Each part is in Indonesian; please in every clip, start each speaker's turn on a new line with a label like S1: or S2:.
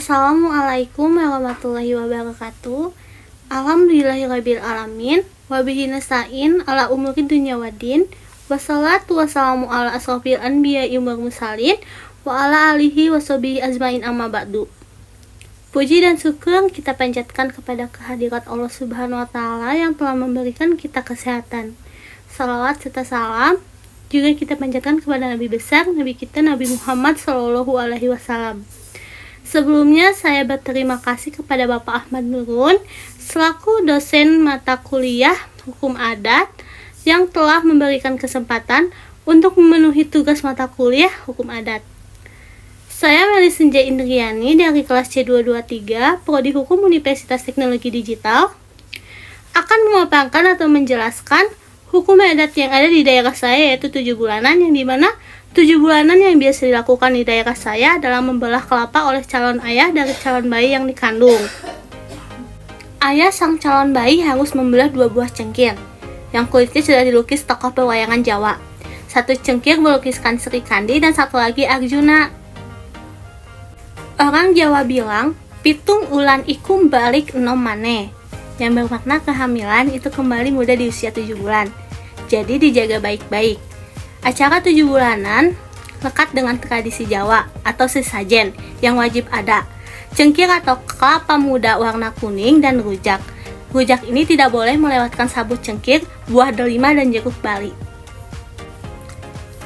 S1: Assalamualaikum warahmatullahi wabarakatuh. Alhamdulillahirabbil alamin. Wabihi nasta'in ala umuri dunya waddin. Wassalatu wassalamu ala asrofil anbiya'i wal mursalin wa ala alihi washabihi ajmain amma ba'du. Puji dan syukur kita panjatkan kepada kehadirat Allah Subhanahu wa taala yang telah memberikan kita kesehatan. Salawat serta salam juga kita panjatkan kepada Nabi besar, Nabi kita Nabi Muhammad sallallahu alaihi wasallam. Sebelumnya saya berterima kasih kepada Bapak Ahmad Nurun selaku dosen mata kuliah Hukum Adat yang telah memberikan kesempatan untuk memenuhi tugas mata kuliah Hukum Adat. Saya Meli Senja Indriani dari kelas C223 Prodi Hukum Universitas Teknologi Digital akan memaparkan atau menjelaskan hukum adat yang ada di daerah saya, yaitu 7 bulanan, yang dimana 7 bulanan yang biasa dilakukan di daerah saya adalah membelah kelapa oleh calon ayah dari calon bayi yang dikandung. Ayah sang calon bayi harus membelah 2 buah cengkir yang kulitnya sudah dilukis tokoh pewayangan Jawa. 1 cengkir berlukiskan Sri Kandi dan 1 lagi Arjuna. Orang Jawa bilang, pitung ulan iku balik enom maneh, yang bermakna kehamilan itu kembali muda di usia 7 bulan. Jadi dijaga baik-baik. Acara 7 bulanan lekat dengan tradisi Jawa atau sesajen yang wajib ada. Cengkir atau kelapa muda warna kuning dan rujak. Rujak ini tidak boleh melewatkan sabut cengkir, buah delima dan jeruk bali.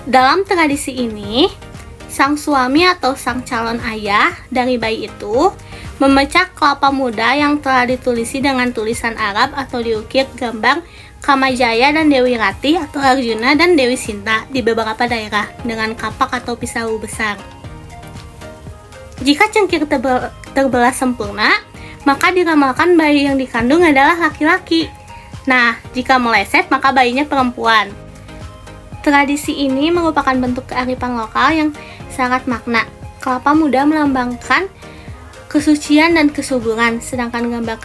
S1: Dalam tradisi ini, sang suami atau sang calon ayah dari bayi itu memecah kelapa muda yang telah ditulisi dengan tulisan Arab atau diukir gambar Kamajaya dan Dewi Rati atau Arjuna dan Dewi Sinta di beberapa daerah dengan kapak atau pisau besar. Jika cengkir terbelah sempurna, maka diramalkan bayi yang dikandung adalah laki-laki. Nah, jika meleset, maka bayinya perempuan. Tradisi ini merupakan bentuk kearifan lokal yang syarat makna. Kelapa muda melambangkan kesucian dan kesuburan, sedangkan gambar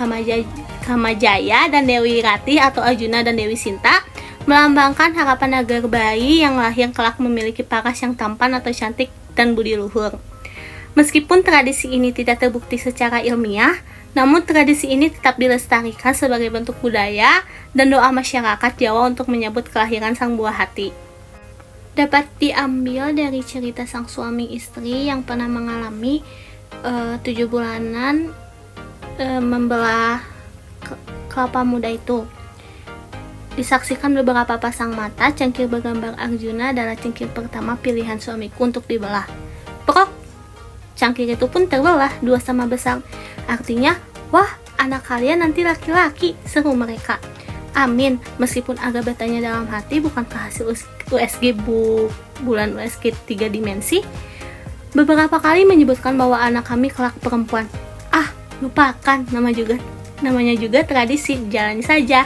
S1: Kamajaya dan Dewi Rati atau Arjuna dan Dewi Sinta melambangkan harapan agar bayi yang lahir kelak memiliki paras yang tampan atau cantik dan budi luhur. Meskipun tradisi ini tidak terbukti secara ilmiah, namun tradisi ini tetap dilestarikan sebagai bentuk budaya dan doa masyarakat Jawa untuk menyambut kelahiran sang buah hati. Dapat diambil dari cerita sang suami istri yang pernah mengalami 7 bulanan membelah kelapa muda itu. Disaksikan beberapa pasang mata, cengkir bergambar Arjuna adalah cengkir pertama pilihan suamiku untuk dibelah. Prok! Cangkir itu pun terbelah 2 sama besar. Artinya, wah, anak kalian nanti laki-laki, seru mereka. Amin. Meskipun agak bertanya dalam hati, bukankah hasil USG bulan USG 3 dimensi? Beberapa kali menyebutkan bahwa anak kami kelak perempuan. Ah, lupakan, namanya juga tradisi, jalani saja.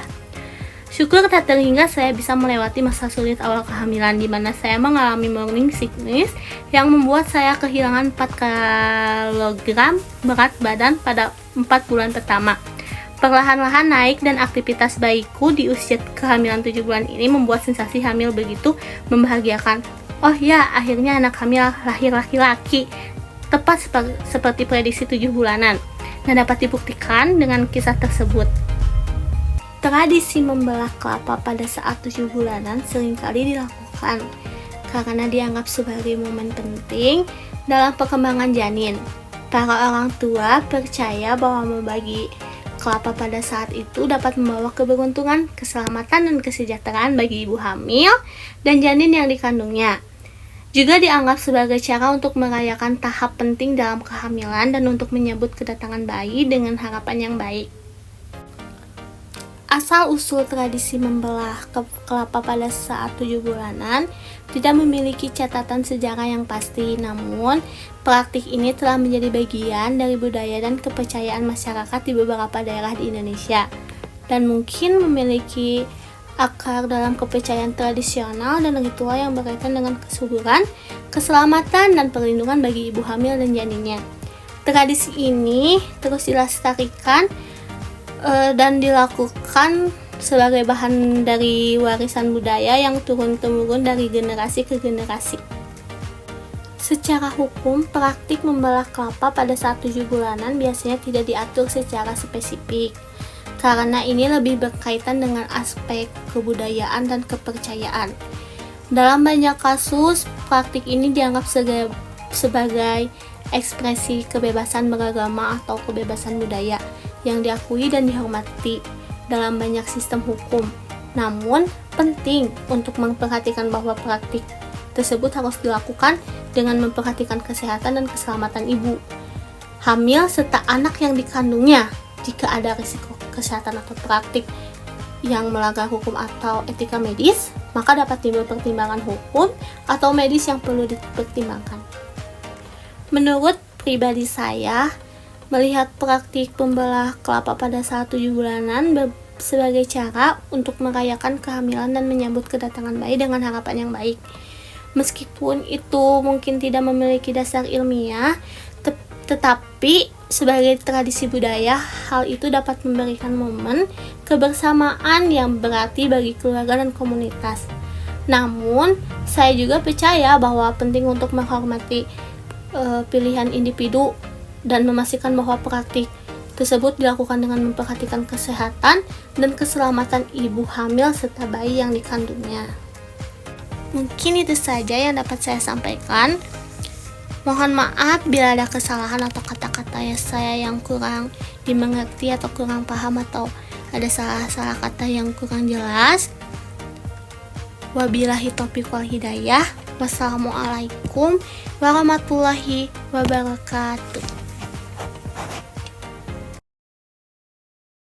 S1: Syukur tak terhingga saya bisa melewati masa sulit awal kehamilan, di mana saya mengalami morning sickness yang membuat saya kehilangan 4 kg berat badan pada 4 bulan pertama. Perlahan-lahan naik dan aktivitas bayiku di usia kehamilan 7 bulan ini membuat sensasi hamil begitu membahagiakan. Oh ya, akhirnya anak kami lahir laki-laki, tepat seperti prediksi 7 bulanan, dan dapat dibuktikan dengan kisah tersebut. Tradisi membelah kelapa pada saat 7 bulanan seringkali dilakukan karena dianggap sebagai momen penting dalam perkembangan janin. Para orang tua percaya bahwa membagi kelapa pada saat itu dapat membawa keberuntungan, keselamatan, dan kesejahteraan bagi ibu hamil dan janin yang dikandungnya. Juga dianggap sebagai cara untuk merayakan tahap penting dalam kehamilan dan untuk menyambut kedatangan bayi dengan harapan yang baik. Asal-usul tradisi membelah kelapa pada saat 7 bulanan tidak memiliki catatan sejarah yang pasti, namun praktik ini telah menjadi bagian dari budaya dan kepercayaan masyarakat di beberapa daerah di Indonesia, dan mungkin memiliki akar dalam kepercayaan tradisional dan ritual yang berkaitan dengan kesuburan, keselamatan, dan perlindungan bagi ibu hamil dan janinnya. Tradisi ini terus dilestarikan dan dilakukan sebagai bahan dari warisan budaya yang turun-temurun dari generasi ke generasi. Secara hukum, praktik membelah kelapa pada saat 7 bulanan biasanya tidak diatur secara spesifik, karena ini lebih berkaitan dengan aspek kebudayaan dan kepercayaan. Dalam banyak kasus, praktik ini dianggap sebagai ekspresi kebebasan beragama atau kebebasan budaya yang diakui dan dihormati dalam banyak sistem hukum. Namun, penting untuk memperhatikan bahwa praktik tersebut harus dilakukan dengan memperhatikan kesehatan dan keselamatan ibu hamil serta anak yang dikandungnya. Jika ada risiko kesehatan atau praktik yang melanggar hukum atau etika medis, maka dapat timbul pertimbangan hukum atau medis yang perlu dipertimbangkan. Menurut pribadi saya, melihat praktik pembelah kelapa pada saat 7 bulanan sebagai cara untuk merayakan kehamilan dan menyambut kedatangan bayi dengan harapan yang baik. Meskipun itu mungkin tidak memiliki dasar ilmiah, tetapi sebagai tradisi budaya, hal itu dapat memberikan momen kebersamaan yang berarti bagi keluarga dan komunitas. Namun, saya juga percaya bahwa penting untuk menghormati pilihan individu dan memastikan bahwa praktik tersebut dilakukan dengan memperhatikan kesehatan dan keselamatan ibu hamil serta bayi yang dikandungnya. Mungkin itu saja yang dapat saya sampaikan. Mohon maaf bila ada kesalahan atau kata-kata saya yang kurang dimengerti atau kurang paham atau ada salah-salah kata yang kurang jelas. Wabillahi taufiq wal hidayah. Wassalamualaikum warahmatullahi wabarakatuh.